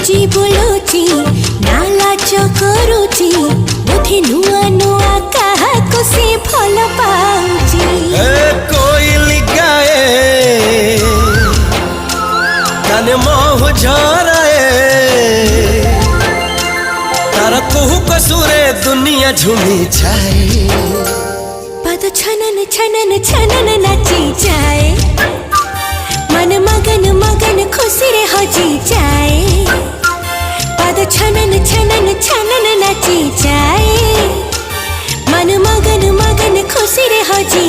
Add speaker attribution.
Speaker 1: नाचुची बोलुची नालाच करुची मुठी नुआ नुआ कहा कुसी फल पाउची
Speaker 2: कोइली गाए काने मोह झराए तारा कुहू कसुरे दुनिया झूमी छाए
Speaker 1: पद छनन छनन छनन नाची जाए मन मगन मगन खुशी रे हजी जाए पद छनन छनन छनन नाची जाए मन मगन मगन खुशी रे हजी